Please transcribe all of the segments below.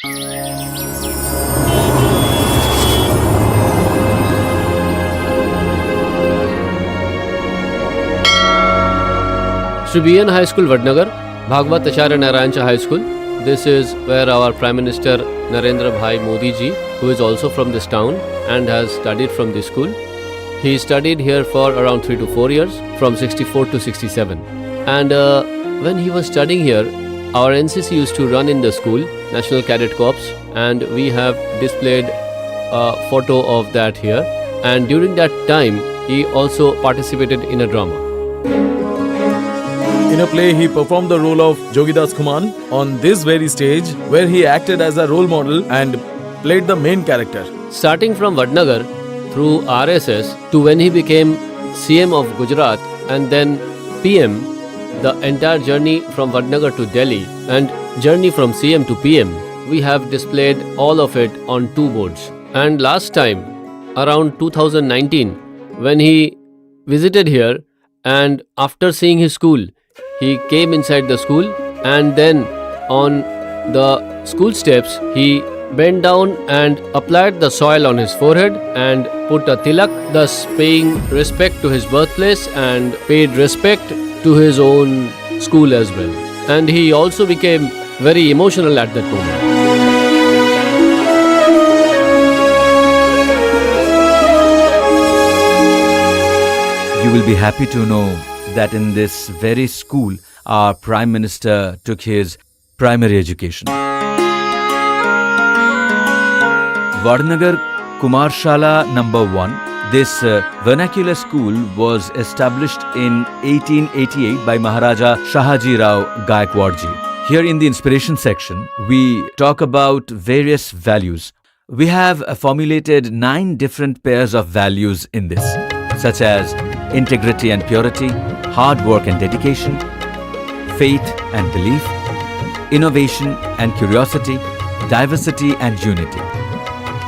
Sri BN High School, Vadnagar, Bhagwat Acharya Narayan High School. This is where our Prime Minister Narendra Bhai Modi ji, who is also from this town and has studied from this school. He studied here for around 3 to 4 years, from 64 to 67. And when he was studying here, our NCC used to run in the school, National Cadet Corps, and we have displayed a photo of that here. And during that time, he also participated in a drama. In a play, he performed the role of Jogidas Kuman on this very stage, where he acted as a role model and played the main character. Starting from Vadnagar through RSS to when he became CM of Gujarat and then PM, the entire journey from Vadnagar to Delhi and journey from CM to PM, we have displayed all of it on 2 boards. And last time, around 2019, when he visited here and after seeing his school, he came inside the school and then on the school steps, he bent down and applied the soil on his forehead and put a tilak, thus paying respect to his birthplace and paid respect to his own school as well. And he also became very emotional at that moment. You will be happy to know that in this very school, our Prime Minister took his primary education. Vadnagar Kumarshala number 1. This vernacular school was established in 1888 by Maharaja Shahaji Rao Gaikwadji. Here in the inspiration section, we talk about various values. We have formulated 9 different pairs of values in this, such as integrity and purity, hard work and dedication, faith and belief, innovation and curiosity, diversity and unity.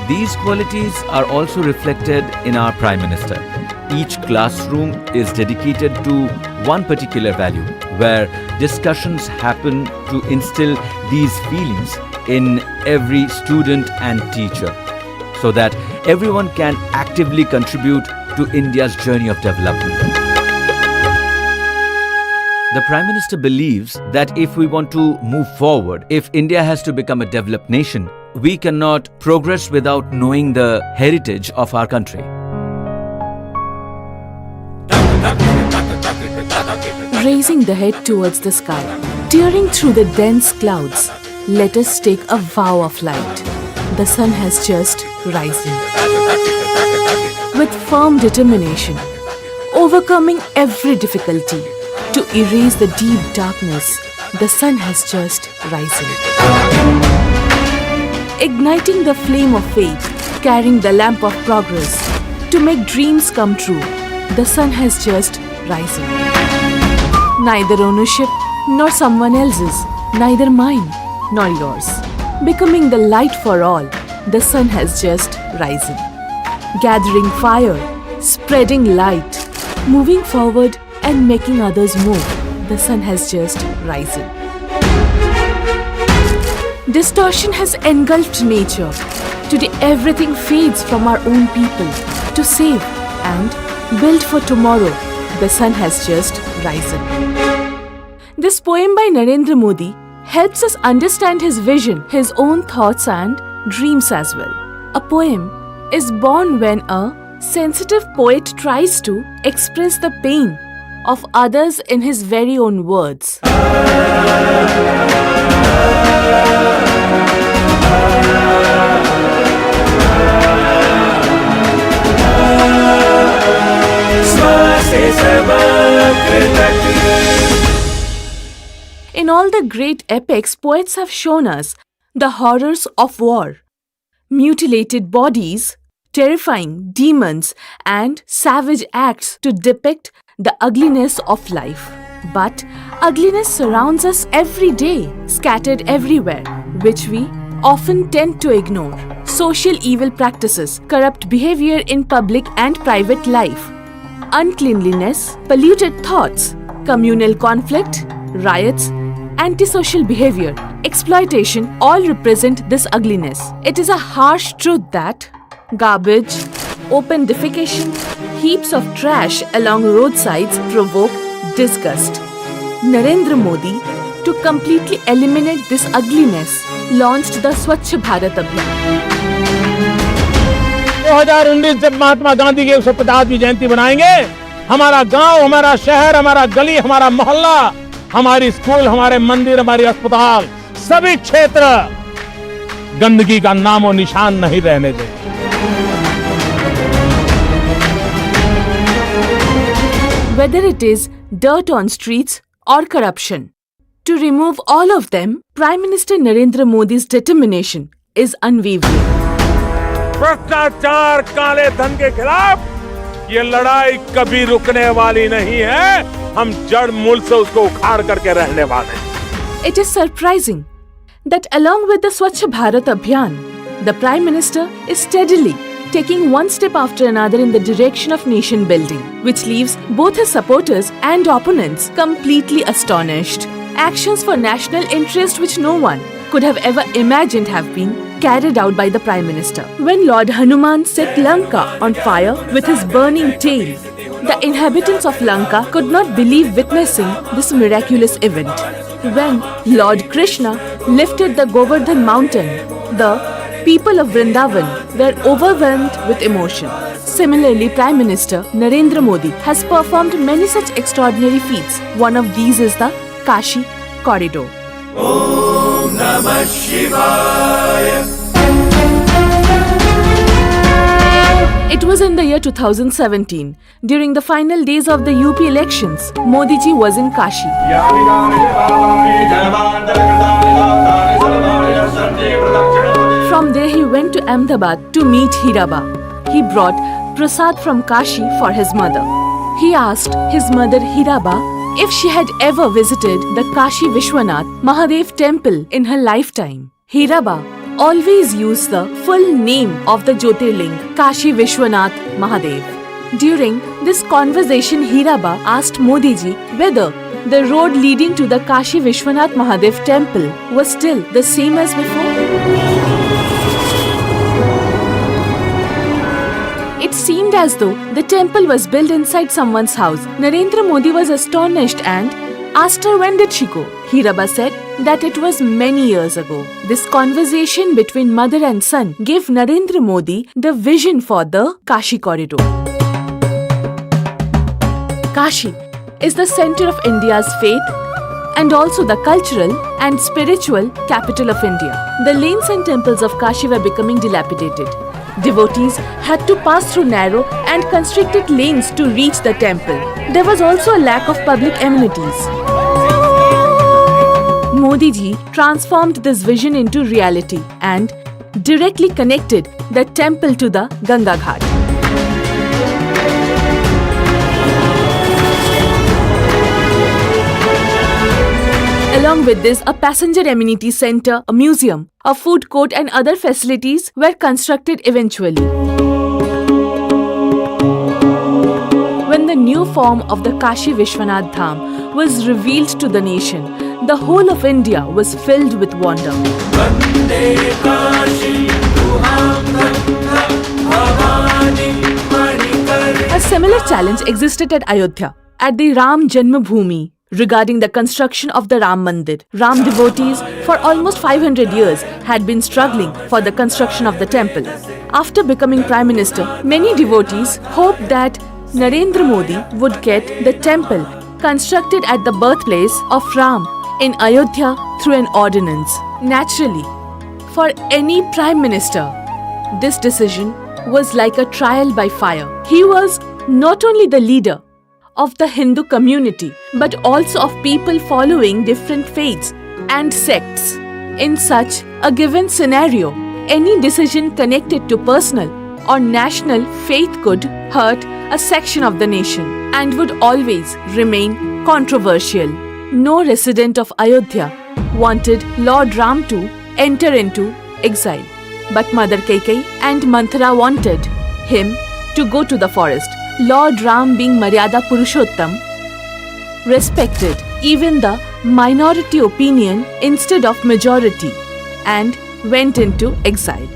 These qualities are also reflected in our Prime Minister. Each classroom is dedicated to one particular value, where discussions happen to instill these feelings in every student and teacher, so that everyone can actively contribute to India's journey of development. The Prime Minister believes that if we want to move forward, if India has to become a developed nation, we cannot progress without knowing the heritage of our country. Raising the head towards the sky, tearing through the dense clouds, let us take a vow of light. The sun has just risen. With firm determination, overcoming every difficulty, to erase the deep darkness, the sun has just risen. Igniting the flame of faith, carrying the lamp of progress, to make dreams come true, the sun has just risen. Neither ownership nor someone else's, neither mine nor yours. Becoming the light for all, the sun has just risen. Gathering fire, spreading light, moving forward and making others move, the sun has just risen. Distortion has engulfed nature. Today everything fades from our own people. To save and build for tomorrow, the sun has just risen. This poem by Narendra Modi helps us understand his vision, his own thoughts and dreams as well. A poem is born when a sensitive poet tries to express the pain of others in his very own words. In all the great epics, poets have shown us the horrors of war, mutilated bodies, terrifying demons, and savage acts to depict the ugliness of life. But ugliness surrounds us every day, scattered everywhere, which we often tend to ignore. Social evil practices, corrupt behavior in public and private life, uncleanliness, polluted thoughts, communal conflict, riots, antisocial behavior, exploitation all represent this ugliness. It is a harsh truth that garbage, open defecation, heaps of trash along roadsides provoke disgust. Narendra Modi, to completely eliminate this ugliness, launched the Swachh Bharat Abhiyan. 2019 से महात्मा गांधी की 150वीं जयंती बनाएंगे। हमारा गांव, हमारा शहर, हमारा गली, हमारा मोहल्ला, हमारी स्कूल, हमारे मंदिर, हमारे अस्पताल, सभी क्षेत्र गंदगी का नामो निशान नहीं रहने देंगे। Whether it is dirt on streets or corruption, to remove all of them, Prime Minister Narendra Modi's determination is unwavering. भ्रष्टाचार, काले धन के खिलाफ ये लड़ाई कभी रुकने वाली नहीं है। हम जड़ मूल से उसको उखाड़ करके रहने वाले हैं। It is surprising that along with the Swachh Bharat Abhiyan, the Prime Minister is steadily taking one step after another in the direction of nation building, which leaves both his supporters and opponents completely astonished. Actions for national interest which no one could have ever imagined have been carried out by the Prime Minister. When Lord Hanuman set Lanka on fire with his burning tail, the inhabitants of Lanka could not believe witnessing this miraculous event. When Lord Krishna lifted the Govardhan mountain, the people of Vrindavan were overwhelmed with emotion. Similarly, Prime Minister Narendra Modi has performed many such extraordinary feats. One of these is the Kashi Corridor. It was in the year 2017, during the final days of the UP elections, Modi ji was in Kashi. From there he went to Ahmedabad to meet Hiraba. He brought prasad from Kashi for his mother. He asked his mother Hiraba if she had ever visited the Kashi Vishwanath Mahadev temple in her lifetime. Hiraba always used the full name of the Jyotirling, Kashi Vishwanath Mahadev. During this conversation, Hiraba asked Modi ji whether the road leading to the Kashi Vishwanath Mahadev temple was still the same as before. It seemed as though the temple was built inside someone's house. Narendra Modi was astonished and asked her when did she go. Hiraba said that it was many years ago. This conversation between mother and son gave Narendra Modi the vision for the Kashi Corridor. Kashi is the center of India's faith and also the cultural and spiritual capital of India. The lanes and temples of Kashi were becoming dilapidated. Devotees had to pass through narrow and constricted lanes to reach the temple. There was also a lack of public amenities. Modi ji transformed this vision into reality and directly connected the temple to the Ganga Ghat. Along with this, a passenger amenity center, a museum, a food court and other facilities were constructed eventually. When the new form of the Kashi Vishwanath Dham was revealed to the nation, the whole of India was filled with wonder. A similar challenge existed at Ayodhya, at the Ram Janmabhoomi, regarding the construction of the Ram Mandir. Ram devotees for almost 500 years had been struggling for the construction of the temple. After becoming Prime Minister, many devotees hoped that Narendra Modi would get the temple constructed at the birthplace of Ram in Ayodhya through an ordinance. Naturally, for any Prime Minister, this decision was like a trial by fire. He was not only the leader of the Hindu community, but also of people following different faiths and sects. In such a given scenario, any decision connected to personal or national faith could hurt a section of the nation and would always remain controversial. No resident of Ayodhya wanted Lord Ram to enter into exile, but Mother Kaikeyi and Manthara wanted him to go to the forest. Lord Ram, being Maryada Purushottam, respected even the minority opinion instead of majority and went into exile.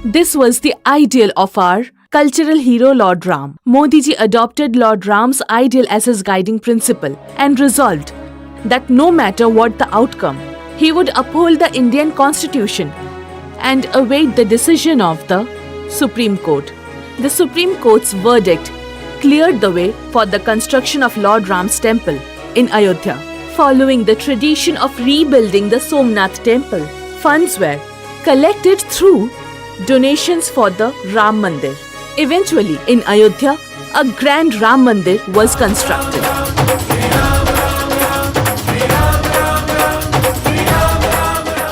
This was the ideal of our cultural hero Lord Ram. Modi ji adopted Lord Ram's ideal as his guiding principle and resolved that no matter what the outcome, he would uphold the Indian Constitution and await the decision of the Supreme Court. The Supreme Court's verdict cleared the way for the construction of Lord Ram's temple in Ayodhya. Following the tradition of rebuilding the Somnath temple, funds were collected through donations for the Ram Mandir. Eventually, in Ayodhya, a grand Ram Mandir was constructed.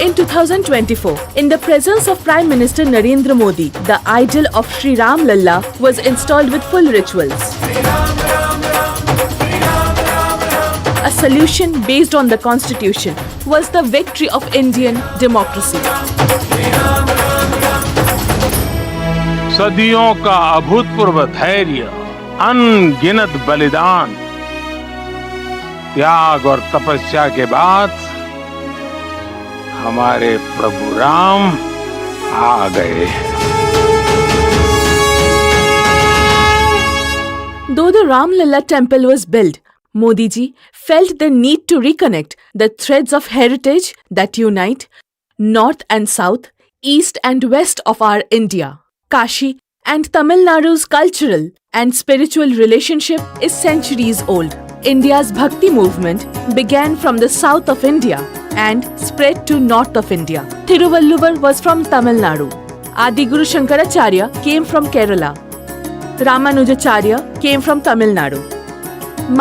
In 2024, in the presence of Prime Minister Narendra Modi, the idol of Sri Ram Lalla was installed with full rituals. A solution based on the constitution was the victory of Indian democracy. सदियों का अभूतपूर्व धैर्य, अनगिनत बलिदान, त्याग और तपस्या के बाद हमारे प्रभु राम आ गए। Though the Ram Lalla temple was built, Modi ji felt the need to reconnect the threads of heritage that unite north and south, east and west of our India. Kashi and Tamil Nadu's cultural and spiritual relationship is centuries old. India's Bhakti movement began from the south of India and spread to north of India. Thiruvalluvar was from Tamil Nadu. Adi Guru Shankaracharya came from Kerala. Ramanujacharya came from Tamil Nadu.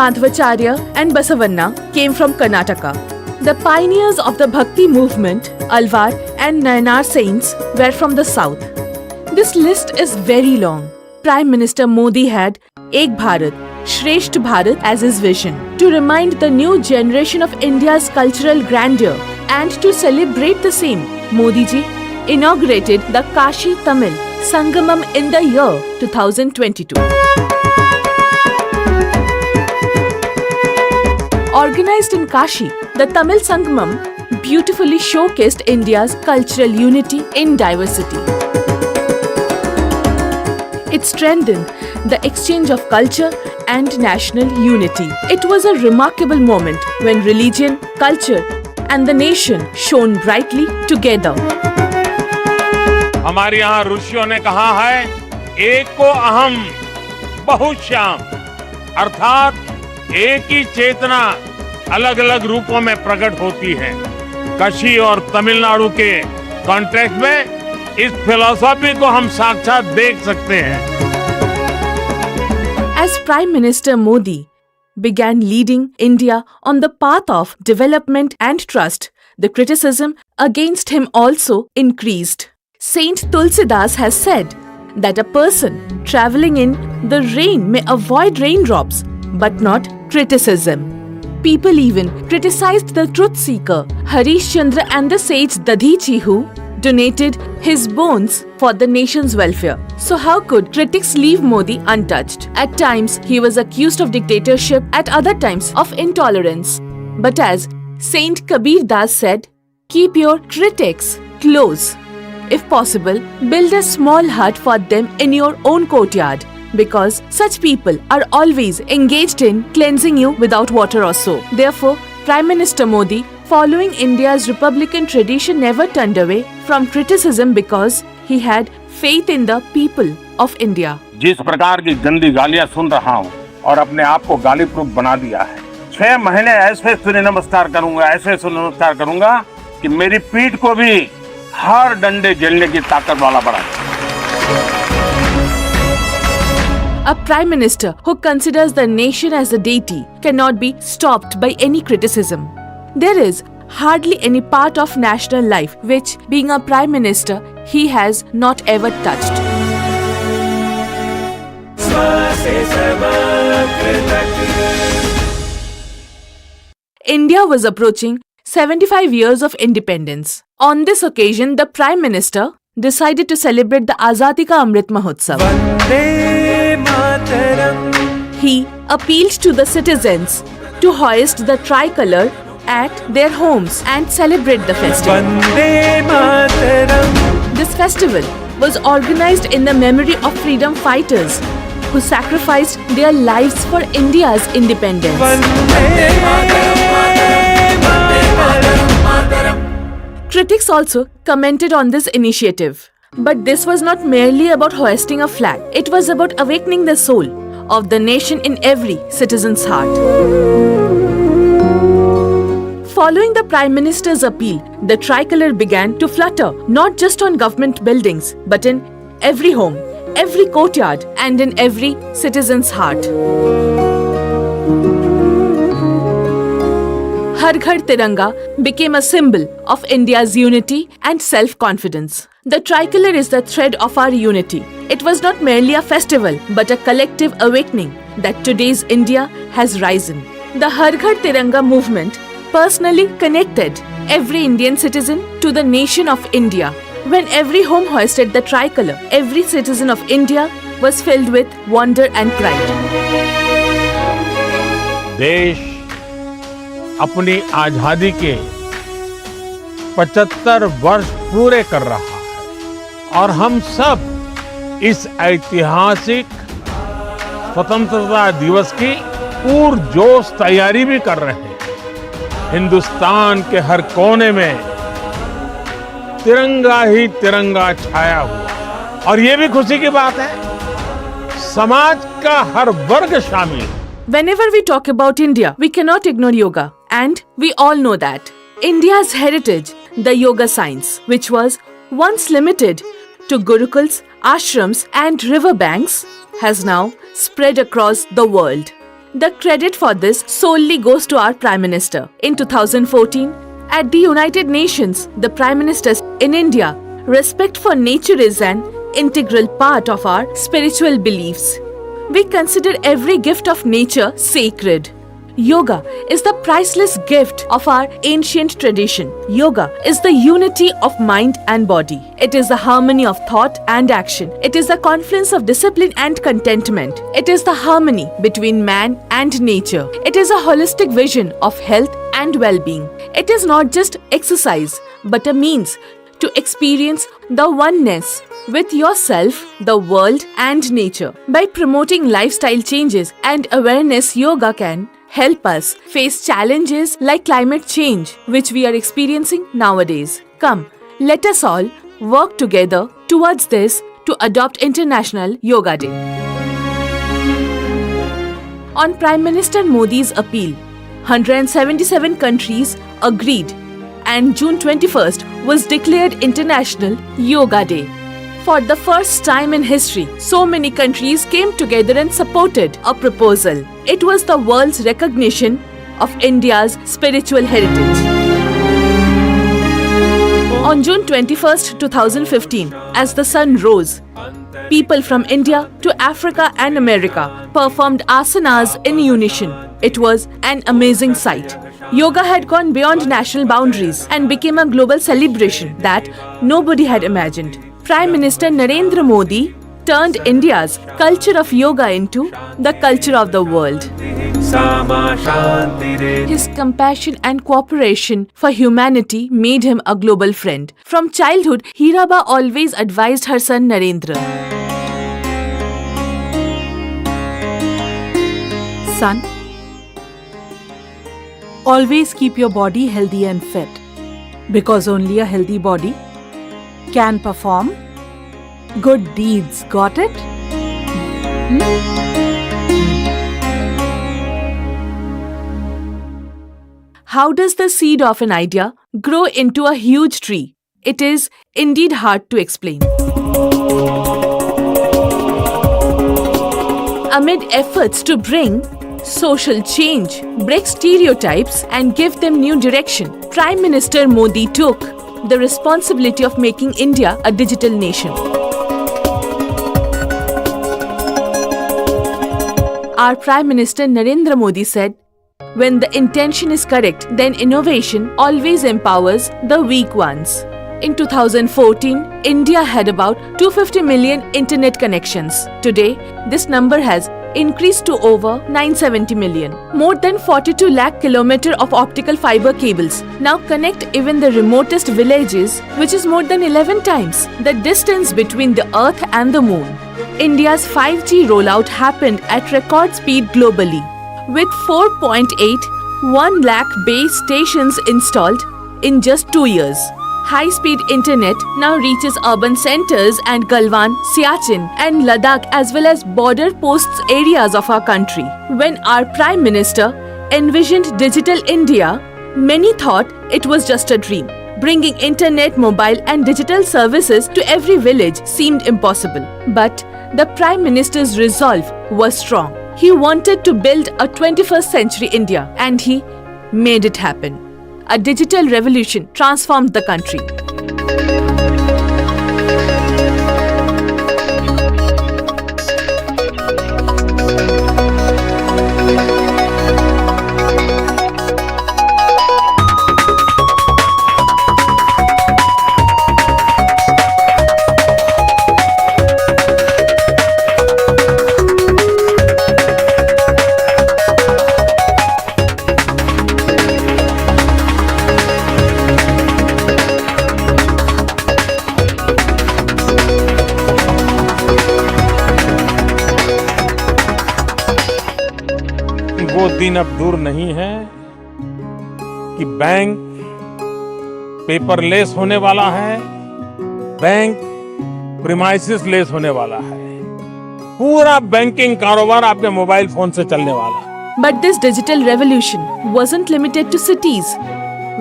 Madhvacharya and Basavanna came from Karnataka. The pioneers of the Bhakti movement, Alvar and Nayanar saints, were from the south. This list is very long. Prime Minister Modi had Ek Bharat, Shresht Bharat as his vision, to remind the new generation of India's cultural grandeur and to celebrate the same. Modi ji inaugurated the Kashi Tamil Sangamam in the year 2022. Organized in Kashi, the Tamil Sangamam beautifully showcased India's cultural unity in diversity. It strengthened the exchange of culture and national unity. It was a remarkable moment when religion, culture and the nation shone brightly together. हमारे यहाँ ऋषियों ने कहा है, एको अहम बहुश्याम, अर्थात एक ही चेतना अलग अलग रूपों में प्रकट होती है। काशी और तमिलनाडु के कॉन्टेक्स्ट में इस फिलॉसफी को हम साक्षात देख सकते हैं। As Prime Minister Modi began leading India on the path of development and trust, the criticism against him also increased. Saint Tulsidas has said that a person travelling in the rain may avoid raindrops, but not criticism. People even criticized the truth seeker Harish Chandra and the sage Dadhichi, who donated his bones for the nation's welfare. So how could critics leave Modi untouched? At times, he was accused of dictatorship, at other times of intolerance. But as Saint Kabir Das said, keep your critics close. If possible, build a small hut for them in your own courtyard, because such people are always engaged in cleansing you without water or soap. Therefore, Prime Minister Modi, following India's republican tradition, never turned away from criticism because he had faith in the people of India. जिस प्रकार की गंदी गालियां सुन रहा हूं और अपने आप को गाली प्रूफ बना दिया है, 6 महीने ऐसे सूर्य नमस्कार करूंगा, ऐसे सूर्य नमस्कार करूंगा कि मेरी पीठ को भी हर डंडे झेलने की ताकत वाला बना। A Prime Minister who considers the nation as a deity cannot be stopped by any criticism. There is hardly any part of national life which, being a Prime Minister, he has not ever touched. India was approaching 75 years of independence. On this occasion, the Prime Minister decided to celebrate the Azadi Ka Amrit Mahotsav. He appealed to the citizens to hoist the tricolour at their homes and celebrate the festival. This festival was organized in the memory of freedom fighters who sacrificed their lives for India's independence. Critics also commented on this initiative. But this was not merely about hoisting a flag. It was about awakening the soul of the nation in every citizen's heart. Following the Prime Minister's appeal, the tricolour began to flutter not just on government buildings, but in every home, every courtyard, and in every citizen's heart. Har Ghar Tiranga became a symbol of India's unity and self-confidence. The tricolour is the thread of our unity. It was not merely a festival, but a collective awakening that today's India has risen. The Har Ghar Tiranga movement personally connected every Indian citizen to the nation of India. When every home hoisted the tricolour, every citizen of India was filled with wonder and pride. देश अपनी आजादी के 75 वर्ष पूरे कर रहा है और हम सब इस ऐतिहासिक स्वतंत्रता दिवस की पुरजोश तैयारी भी कर रहे हैं। हिंदुस्तान के हर कोने में तिरंगा ही तिरंगा छाया हुआ और ये भी खुशी की बात है, समाज का हर वर्ग शामिल। Whenever we talk about India, we cannot ignore yoga. And we all know that India's heritage, the yoga science, which was once limited to gurukuls, ashrams and riverbanks, has now spread across the world. The credit for this solely goes to our Prime Minister. In 2014, at the United Nations, the Prime Minister in India, respect for nature is an integral part of our spiritual beliefs. We consider every gift of nature sacred. Yoga is the priceless gift of our ancient tradition. Yoga is the unity of mind and body. It is the harmony of thought and action. It is the confluence of discipline and contentment. It is the harmony between man and nature. It is a holistic vision of health and well-being. It is not just exercise, but a means to experience the oneness with yourself, the world, and nature. By promoting lifestyle changes and awareness, yoga can help us face challenges like climate change, which we are experiencing nowadays. Come, let us all work together towards this to adopt International Yoga Day. On Prime Minister Modi's appeal, 177 countries agreed, and June 21st was declared International Yoga Day. For the first time in history, so many countries came together and supported a proposal. It was the world's recognition of India's spiritual heritage. On June 21st, 2015, as the sun rose, people from India to Africa and America performed asanas in unison. It was an amazing sight. Yoga had gone beyond national boundaries and became a global celebration that nobody had imagined. Prime Minister Narendra Modi turned India's culture of yoga into the culture of the world. His compassion and cooperation for humanity made him a global friend. From childhood, Hiraba always advised her son Narendra. Son, always keep your body healthy and fit, because only a healthy body can perform good deeds. Got it? How does the seed of an idea grow into a huge tree? It is indeed hard to explain. Amid efforts to bring social change, break stereotypes, and give them new direction, Prime Minister Modi took the responsibility of making India a digital nation. Our Prime Minister Narendra Modi said, "When the intention is correct, then innovation always empowers the weak ones." In 2014, India had about 250 million internet connections. Today, this number has increased to over 970 million. More than 42 lakh kilometers of optical fiber cables now connect even the remotest villages, which is more than 11 times the distance between the Earth and the Moon. India's 5G rollout happened at record speed globally, with 4.81 lakh base stations installed in just 2 years. High-speed internet now reaches urban centers and Galwan, Siachen and Ladakh as well as border posts areas of our country. When our Prime Minister envisioned Digital India, many thought it was just a dream. Bringing internet, mobile and digital services to every village seemed impossible. But the Prime Minister's resolve was strong. He wanted to build a 21st century India and he made it happen. A digital revolution transformed the country. वो दिन अब दूर नहीं है कि bank paperless होने वाला है, बैंक प्रीमाइसिस लेस होने वाला है। पूरा बैंकिंग कारोबार आपके मोबाइल फोन से चलने वाला है। But this digital revolution wasn't limited to cities,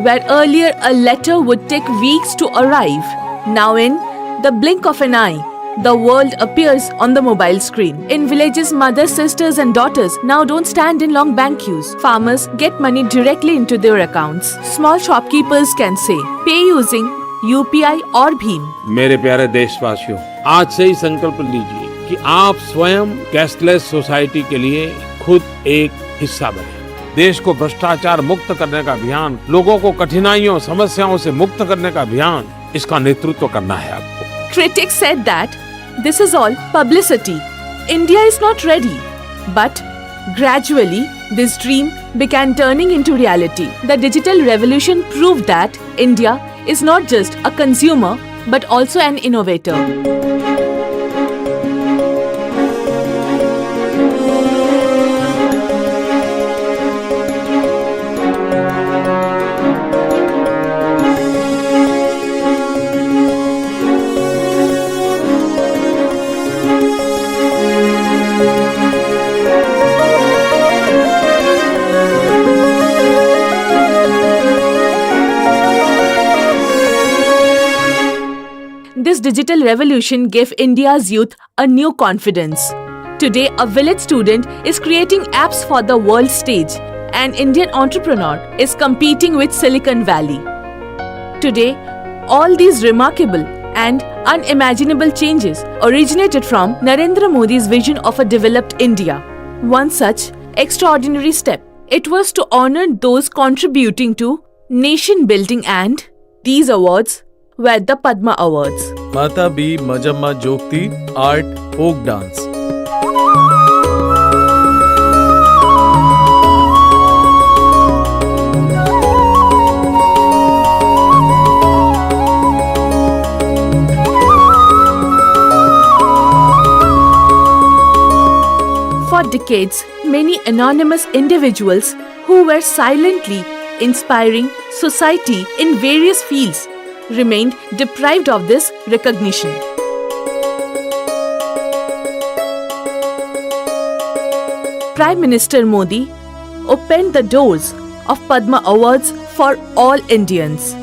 where earlier a letter would take weeks to arrive. Now in the blink of an eye, the world appears on the mobile screen. In villages, mothers, sisters and daughters now don't stand in long bank queues. Farmers get money directly into their accounts. Small shopkeepers can say, pay using UPI or Bheem. मेरे प्यारे देशवासियों, आज से ही संकल्प लीजिए कि आप स्वयं कैशलेस सोसाइटी के लिए खुद एक हिस्सा बने। देश को भ्रष्टाचार मुक्त करने का अभियान, लोगों को कठिनाइयों समस्याओं से मुक्त करने का अभियान, इसका नेतृत्व करना है आपको। Critics said that this is all publicity. India is not ready. But gradually, this dream began turning into reality. The digital revolution proved that India is not just a consumer but also an innovator. This digital revolution gave India's youth a new confidence. Today, a village student is creating apps for the world stage. An Indian entrepreneur is competing with Silicon Valley. Today, all these remarkable and unimaginable changes originated from Narendra Modi's vision of a developed India. One such extraordinary step, it was to honor those contributing to nation building, and these awards were the Padma Awards. Mata B. Majamma Jokti, Art, Folk Dance. For decades, many anonymous individuals who were silently inspiring society in various fields remained deprived of this recognition. Prime Minister Modi opened the doors of Padma Awards for all Indians.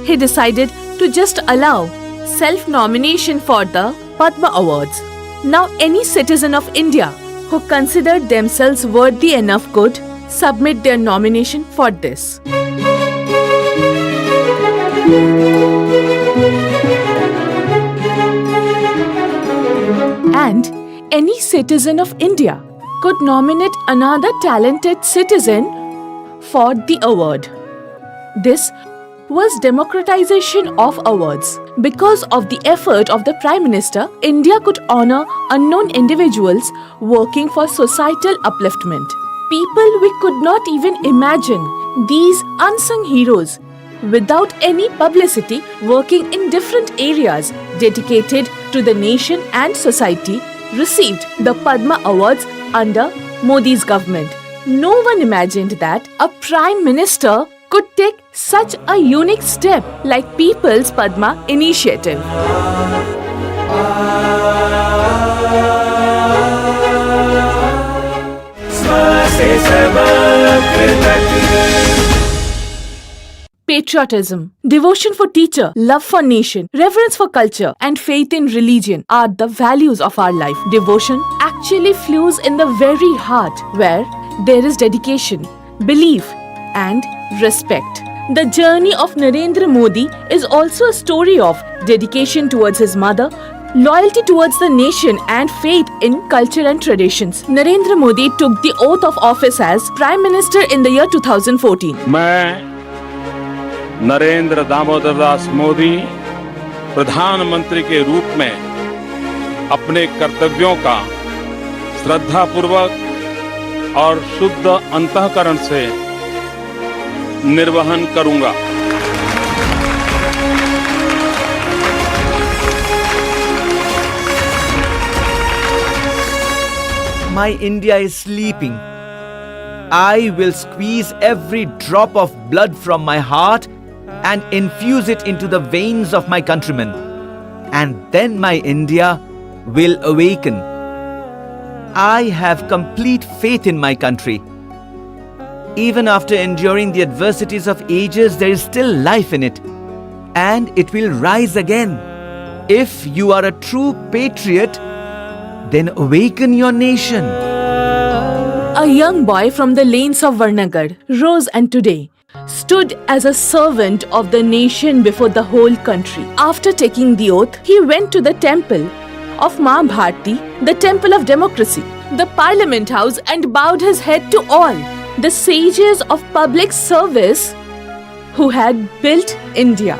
He decided to just allow self-nomination for the Padma Awards. Now any citizen of India who considered themselves worthy enough could submit their nomination for this. And any citizen of India could nominate another talented citizen for the award. This was democratization of awards. Because of the effort of the Prime Minister, India could honor unknown individuals working for societal upliftment. People we could not even imagine, these unsung heroes, without any publicity, working in different areas dedicated to the nation and society, received the Padma Awards under Modi's government. No one imagined that a Prime Minister could take such a unique step like People's Padma Initiative. Patriotism, devotion for teacher, love for nation, reverence for culture, and faith in religion are the values of our life. Devotion actually flows in the very heart where there is dedication, belief, and respect. The journey of Narendra Modi is also a story of dedication towards his mother, loyalty towards the nation, and faith in culture and traditions. Narendra Modi took the oath of office as Prime Minister in the year 2014. मैं नरेंद्र दामोदर दास मोदी प्रधानमंत्री के रूप में अपने कर्तव्यों का श्रद्धापूर्वक और शुद्ध अंतःकरण से निर्वहन करूंगा। My India is sleeping. I will squeeze every drop of blood from my heart and infuse it into the veins of my countrymen. And then my India will awaken. I have complete faith in my country. Even after enduring the adversities of ages, there is still life in it. And it will rise again. If you are a true patriot, then awaken your nation. A young boy from the lanes of Varnagar rose and today stood as a servant of the nation before the whole country. After taking the oath, he went to the temple of Ma Bharti, the temple of democracy, the Parliament House, and bowed his head to all the sages of public service who had built India.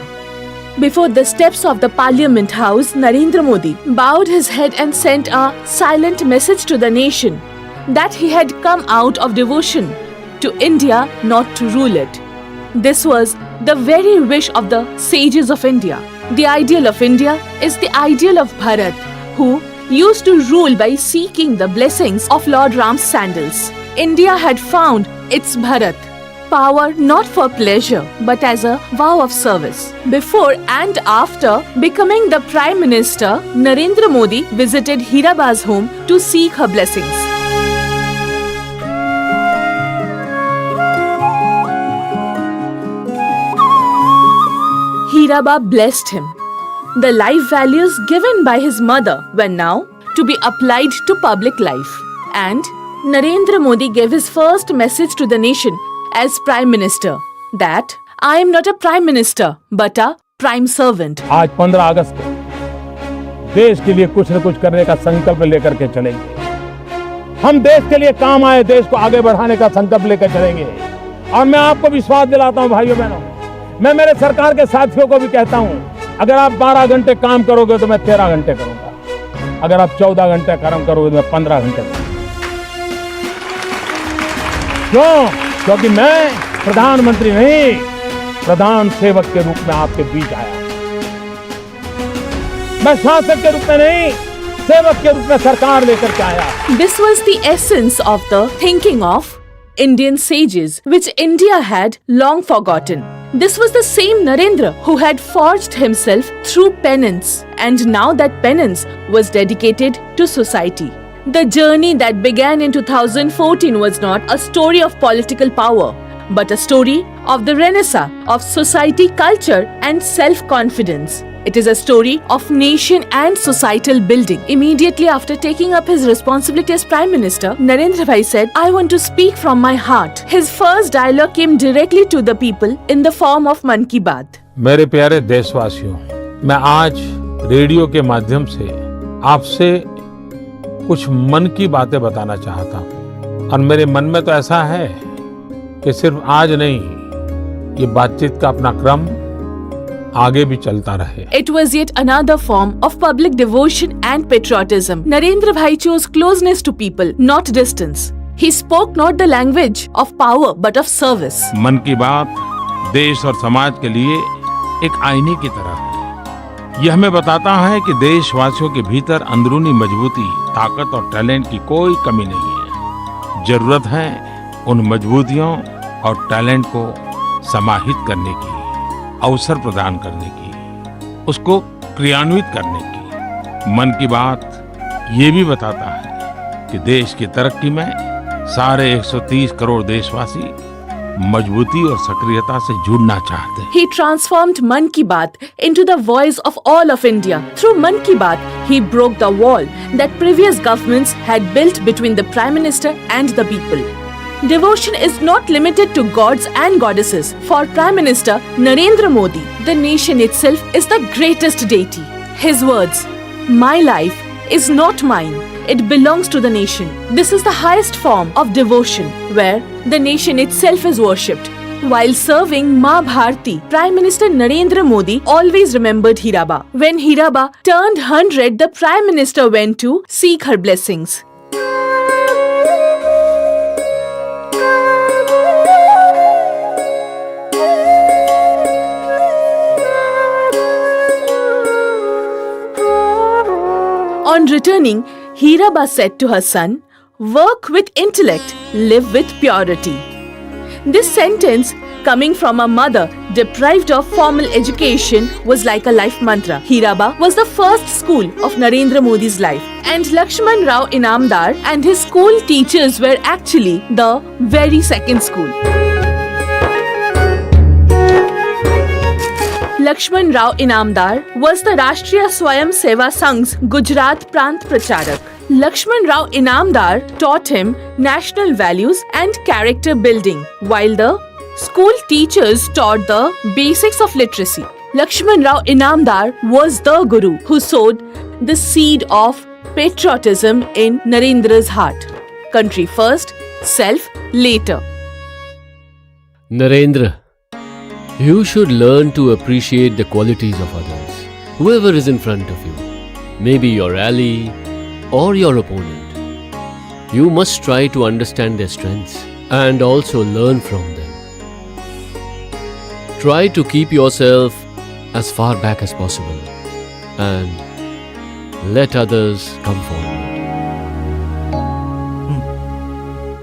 Before the steps of the Parliament House, Narendra Modi bowed his head and sent a silent message to the nation that he had come out of devotion to India, not to rule it. This was the very wish of the sages of India. The ideal of India is the ideal of Bharat, who used to rule by seeking the blessings of Lord Ram's sandals. India had found its Bharat, power not for pleasure but as a vow of service. Before and after becoming the Prime Minister, Narendra Modi visited Hiraba's home to seek her blessings. Hiraba blessed him. The life values given by his mother were now to be applied to public life. And Narendra Modi gave his first message to the nation as Prime Minister that I am not a Prime Minister but a Prime Servant. आज 15 अगस्त को देश के लिए कुछ न कुछ करने का संकल्प लेकर के चलेंगे। हम देश के लिए काम आए, देश को आगे बढ़ाने का संकल्प लेकर चलेंगे। और मैं आपको विश्वास दिलाता हूं भाइयों बहनों, मैं मेरे सरकार के साथियों को भी कहता हूं, अगर आप 12 घंटे काम करोगे तो मैं 13 घंटे करूंगा। अगर आप 14 घंटे काम करोगे तो मैं 15 घंटे करूंगा। क्यों? क्योंकि मैं प्रधानमंत्री नहीं, प्रधान सेवक के रूप में आपके बीच आया। मैं शासक के रूप में नहीं, सेवक के रूप में सरकार लेकर के आया। This was the essence of the thinking of Indian sages, which India had long forgotten. This was the same Narendra who had forged himself through penance, and now that penance was dedicated to society. The journey that began in 2014 was not a story of political power, but a story of the renaissance of society, culture, and self-confidence. It is a story of nation and societal building. Immediately after taking up his responsibility as Prime Minister, Narendra Bhai said, I want to speak from my heart. His first dialogue came directly to the people in the form of Man Ki Baat. मेरे प्यारे देशवासियों, मैं आज radio के माध्यम से आपसे कुछ मन की बातें बताना चाहता हूँ। और मेरे मन में तो ऐसा है कि सिर्फ आज नहीं, ये बातचीत का अपना क्रम आगे भी चलता रहे। It was yet another form of public devotion and patriotism. Narendra Bhai chose closeness to people, not distance. He spoke not the language of power but of service. मन की बात देश और समाज के लिए एक आईने की तरह है। यह हमें बताता है कि देशवासियों के भीतर अंदरूनी मजबूती, ताकत और टैलेंट की कोई कमी नहीं है। जरूरत है उन मजबूतियों और टैलेंट को समाहित करने की, अवसर प्रदान करने की, उसको क्रियान्वित करने की। मन की बात ये भी बताता है कि देश की तरक्की में सारे 130 करोड़ देशवासी मजबूती और सक्रियता से जुड़ना चाहते हैं। He transformed Mann Ki Baat into the voice of all of India. Through Mann Ki Baat, he broke the wall that previous governments had built between the Prime Minister and the people. Devotion is not limited to gods and goddesses. For Prime Minister Narendra Modi, the nation itself is the greatest deity. His words, "My life is not mine. It belongs to the nation." This is the highest form of devotion, where the nation itself is worshipped. While serving Ma Bharti, Prime Minister Narendra Modi always remembered Hiraba. When Hiraba turned 100, the Prime Minister went to seek her blessings. On returning, Hiraba said to her son, "Work with intellect, live with purity." This sentence, coming from a mother deprived of formal education, was like a life mantra. Hiraba was the first school of Narendra Modi's life, and Lakshman Rao Inamdar and his school teachers were actually the very second school. Lakshman Rao Inamdar was the Rashtriya Swayam Seva Sangh's Gujarat Prant Pracharak. Lakshman Rao Inamdar taught him national values and character building, while the school teachers taught the basics of literacy. Lakshman Rao Inamdar was the guru who sowed the seed of patriotism in Narendra's heart. Country first, self later. Narendra, you should learn to appreciate the qualities of others. Whoever is in front of you, maybe your ally or your opponent, you must try to understand their strengths and also learn from them. Try to keep yourself as far back as possible and let others come forward.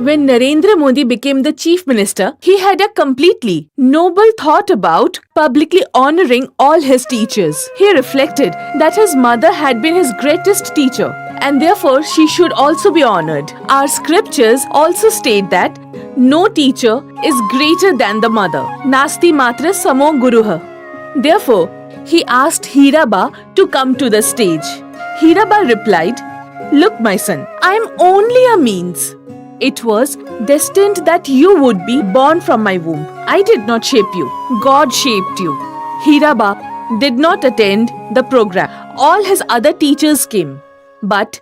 When Narendra Modi became the Chief Minister, he had a completely noble thought about publicly honoring all his teachers. He reflected that his mother had been his greatest teacher, and therefore she should also be honored. Our scriptures also state that no teacher is greater than the mother. Nasti matra samo guruha. Therefore, he asked Hiraba to come to the stage. Hiraba replied, "Look, my son, I am only a means. It was destined that you would be born from my womb. I did not shape you. God shaped you." Hiraba did not attend the program. All his other teachers came, but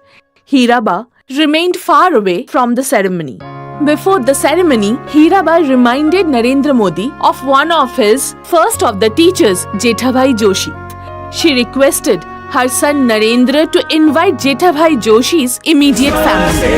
Hiraba remained far away from the ceremony. Before the ceremony, Hiraba reminded Narendra Modi of one of his first of the teachers, Jethabhai Joshi. She requested her son Narendra to invite Jethabhai Joshi's immediate family.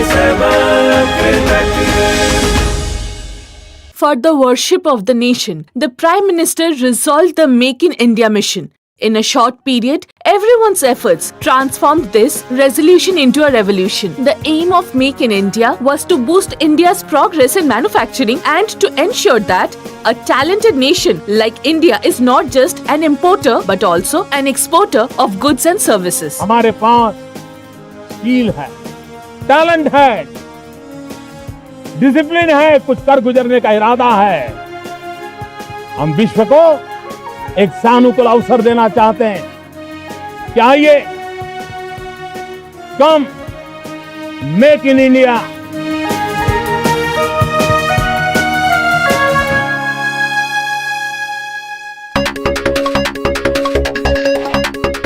For the worship of the nation, the Prime Minister resolved the Make in India mission. In a short period, everyone's efforts transformed this resolution into a revolution. The aim of Make in India was to boost India's progress in manufacturing and to ensure that a talented nation like India is not just an importer but also an exporter of goods and services. हमारे पास skill है, talent है, discipline है, कुछ कर गुजरने का इरादा है। हम विश्व को एक सानुकूल अवसर देना चाहते हैं। क्या आइए, कम make in India.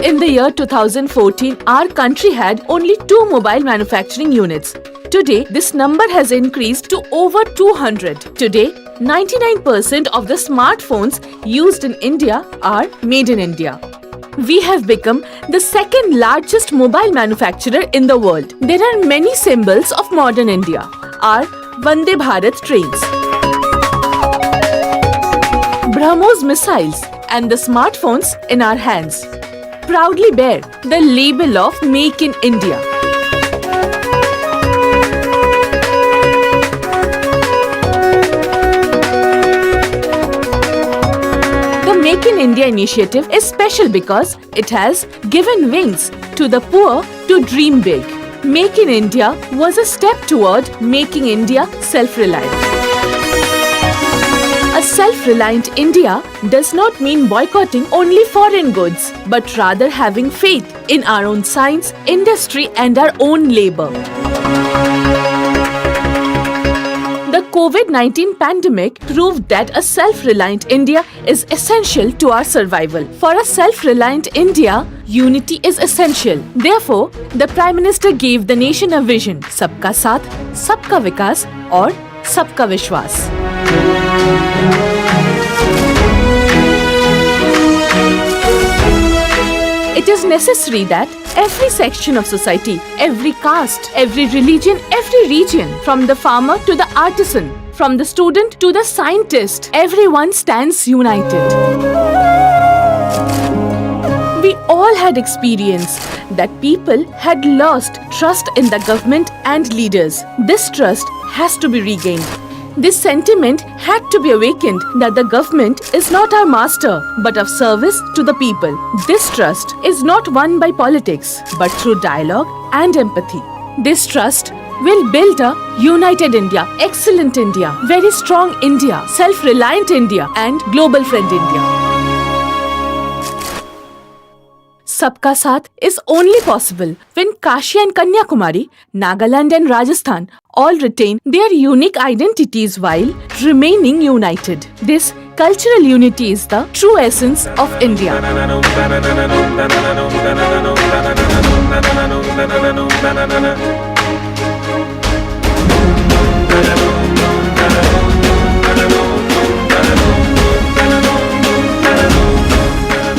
In the year 2014, our country had only 2 mobile manufacturing units. Today, this number has increased to over 200. Today, 99% of the smartphones used in India are made in India. We have become the second largest mobile manufacturer in the world. There are many symbols of modern India. Our Vande Bharat trains, BrahMos missiles and the smartphones in our hands proudly bear the label of Make in India. The Make in India initiative is special because it has given wings to the poor to dream big. Make in India was a step toward making India self-reliant. A self-reliant India does not mean boycotting only foreign goods, but rather having faith in our own science, industry and our own labor. The COVID-19 pandemic proved that a self-reliant India is essential to our survival. For a self-reliant India, unity is essential. Therefore, the Prime Minister gave the nation a vision: Sabka Saath, Sabka Vikas or Sabka Vishwas. It is necessary that every section of society, every caste, every religion, every region, from the farmer to the artisan, from the student to the scientist, everyone stands united. We all had experienced that people had lost trust in the government and leaders. This trust has to be regained. This sentiment had to be awakened that the government is not our master, but of service to the people. This trust is not won by politics, but through dialogue and empathy. This trust will build a united India, excellent India, very strong India, self-reliant India, and global friend India. Sabka Saath is only possible when Kashi and Kanyakumari, Nagaland and Rajasthan all retain their unique identities while remaining united. This cultural unity is the true essence of India.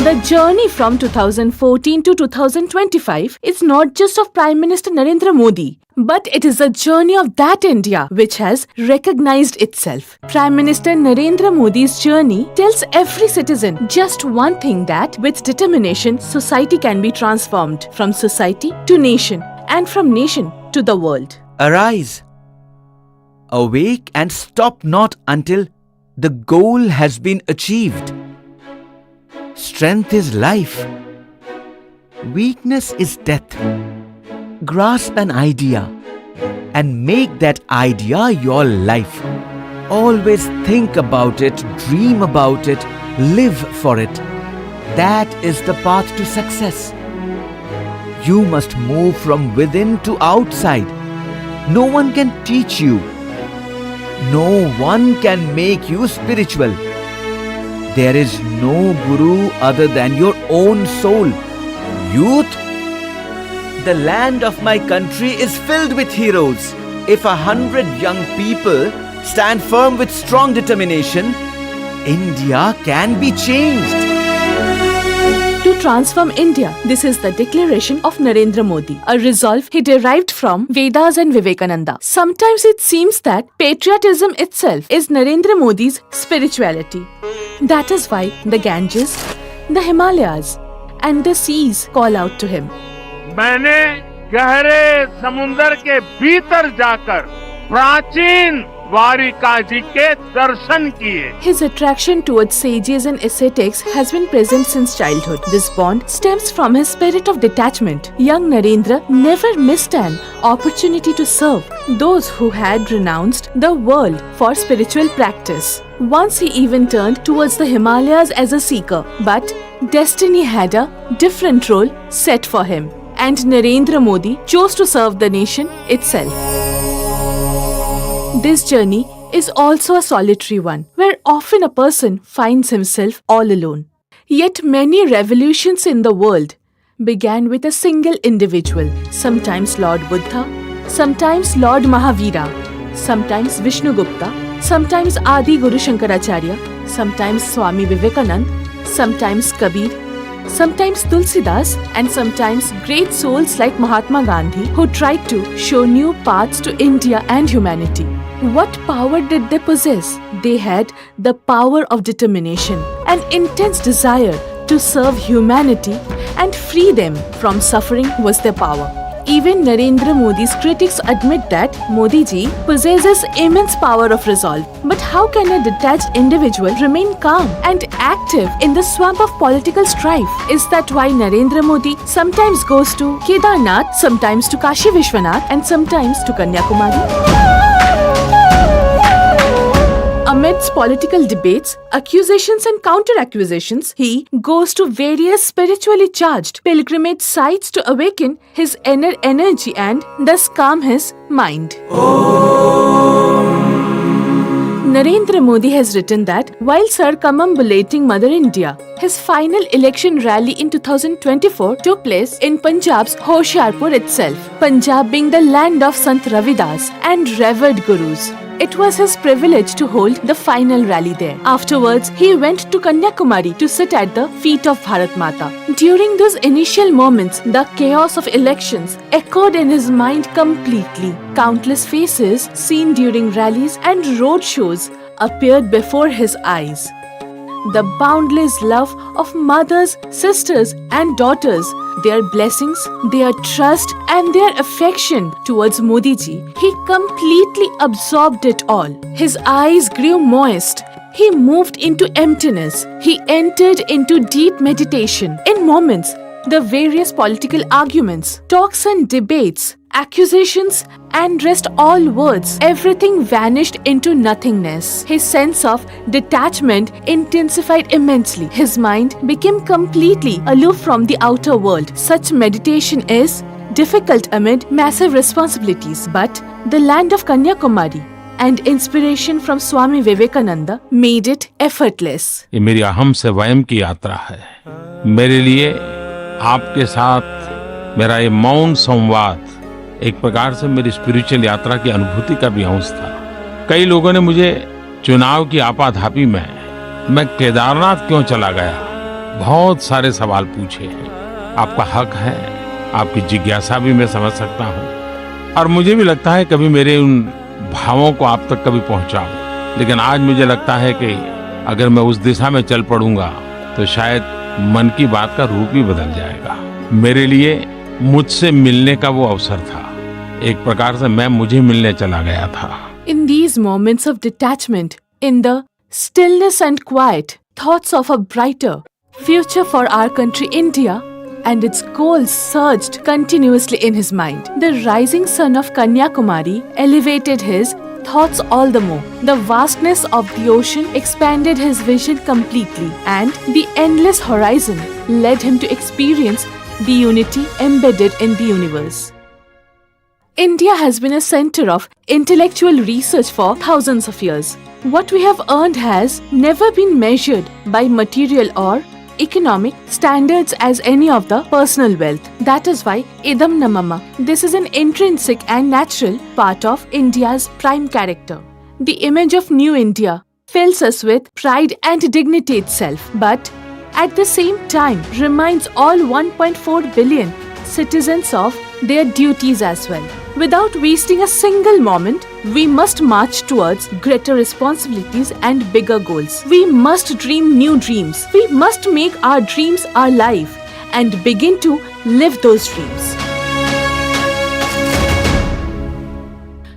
The journey from 2014 to 2025 is not just of Prime Minister Narendra Modi, but it is a journey of that India which has recognized itself. Prime Minister Narendra Modi's journey tells every citizen just one thing: that with determination, society can be transformed from society to nation and from nation to the world. Arise, awake and stop not until the goal has been achieved. Strength is life. Weakness is death. Grasp an idea and make that idea your life. Always think about it, dream about it, live for it. That is the path to success. You must move from within to outside. No one can teach you. No one can make you spiritual. There is no guru other than your own soul. Youth, the land of my country is filled with heroes. If 100 young people stand firm with strong determination, India can be changed. To transform India, this is the declaration of Narendra Modi, a resolve he derived from Vedas and Vivekananda. Sometimes it seems that patriotism itself is Narendra Modi's spirituality. That is why the Ganges, the Himalayas and the seas call out to him. मैंने गहरे समुंदर के भीतर जाकर प्राचीन वारिका जी के दर्शन किए. His attraction towards sages and ascetics has been present since childhood. This bond stems from his spirit of detachment. Young Narendra never missed an opportunity to serve those who had renounced the world for spiritual practice. Once he even turned towards the Himalayas as a seeker, but destiny had a different role set for him, and Narendra Modi chose to serve the nation itself. This journey is also a solitary one, where often a person finds himself all alone. Yet many revolutions in the world began with a single individual, sometimes Lord Buddha, sometimes Lord Mahavira, sometimes Vishnu Gupta, sometimes Adi Guru Shankaracharya, sometimes Swami Vivekanand, sometimes Kabir, sometimes Tulsidas, and sometimes great souls like Mahatma Gandhi who tried to show new paths to India and humanity. What power did they possess? They had the power of determination, an intense desire to serve humanity and free them from suffering was their power. Even Narendra Modi's critics admit that Modi ji possesses immense power of resolve. But how can a detached individual remain calm and active in the swamp of political strife? Is that why Narendra Modi sometimes goes to Kedarnath, sometimes to Kashi Vishwanath, and sometimes to Kanyakumari? Amidst political debates, accusations and counter-accusations, he goes to various spiritually charged pilgrimage sites to awaken his inner energy and thus calm his mind. Narendra Modi has written that while circumambulating Mother India, his final election rally in 2024 took place in Punjab's Hoshiarpur itself, Punjab being the land of Sant Ravidas and revered gurus. It was his privilege to hold the final rally there. Afterwards, he went to Kanyakumari to sit at the feet of Bharat Mata. During those initial moments, the chaos of elections echoed in his mind completely. Countless faces seen during rallies and road shows appeared before his eyes. The boundless love of mothers, sisters, and daughters, their blessings, their trust, and their affection towards Modi ji. He completely absorbed it all. His eyes grew moist. He moved into emptiness. He entered into deep meditation. In moments, the various political arguments, talks and debates, accusations and rest all words, everything vanished into nothingness. His sense of detachment intensified immensely. His mind became completely aloof from the outer world. Such meditation is difficult amid massive responsibilities, but the land of Kanyakumari and inspiration from Swami Vivekananda made it effortless. ये मेरी अहम से वयम की यात्रा है। मेरे लिए आपके साथ मेरा ये मौन संवाद एक प्रकार से मेरी स्पिरिचुअल यात्रा की अनुभूति का भी अंश था। कई लोगों ने मुझे चुनाव की आपाधापी में मैं केदारनाथ क्यों चला गया, बहुत सारे सवाल पूछे हैं। आपका हक है, आपकी जिज्ञासा भी मैं समझ सकता हूँ और मुझे भी लगता है कभी मेरे उन भावों को आप तक कभी पहुँचाऊँ। लेकिन आज मुझे लगता है कि अगर मैं उस दिशा में चल पड़ूंगा तो शायद मन की बात का रूप ही बदल जाएगा। मेरे लिए मुझसे मिलने का वो अवसर था। एक प्रकार से मैं मुझे मिलने चला गया था। In these moments of detachment, in the stillness and quiet, thoughts of a brighter future for our country India and its goals surged continuously in his mind. The rising sun of Kanyakumari elevated his thoughts all the more. The vastness of the ocean expanded his vision completely, and the endless horizon led him to experience the unity embedded in the universe. India has been a center of intellectual research for thousands of years. What we have earned has never been measured by material or economic standards as any of the personal wealth. That is why Idam Namama. This is an intrinsic and natural part of India's prime character. The image of New India fills us with pride and dignity itself, but at the same time reminds all 1.4 billion citizens of their duties as well. Without wasting a single moment, we must march towards greater responsibilities and bigger goals. We must dream new dreams. We must make our dreams our life and begin to live those dreams.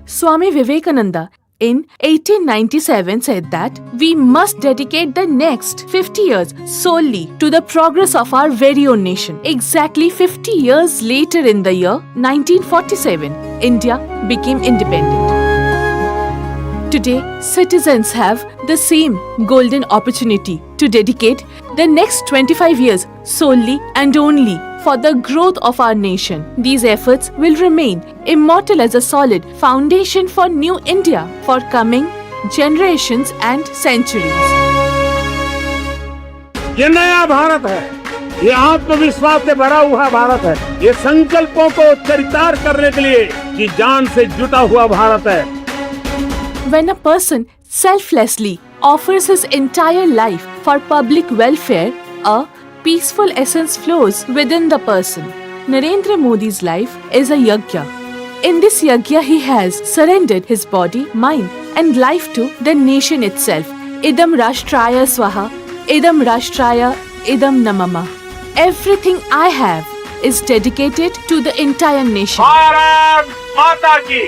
Swami Vivekananda in 1897 said that we must dedicate the next 50 years solely to the progress of our very own nation. Exactly 50 years later, in the year 1947, India became independent. Today, citizens have the same golden opportunity to dedicate the next 25 years solely and only for the growth of our nation. These efforts will remain immortal as a solid foundation for new India for coming generations and centuries. ये नया भारत है ये आत्मविश्वास से भरा हुआ भारत है। ये संकल्पों को चरितार्थ करने के लिए जी जान से जुटा हुआ भारत है। When a person selflessly offers his entire life for public welfare, a peaceful essence flows within the person. Narendra Modi's life is a yajna. In this yajna, he has surrendered his body, mind, and life to the nation itself. Idam Rashtraya Swaha, Idam Rashtraya, Idam Namama. Everything I have is dedicated to the entire nation. Bharat माता की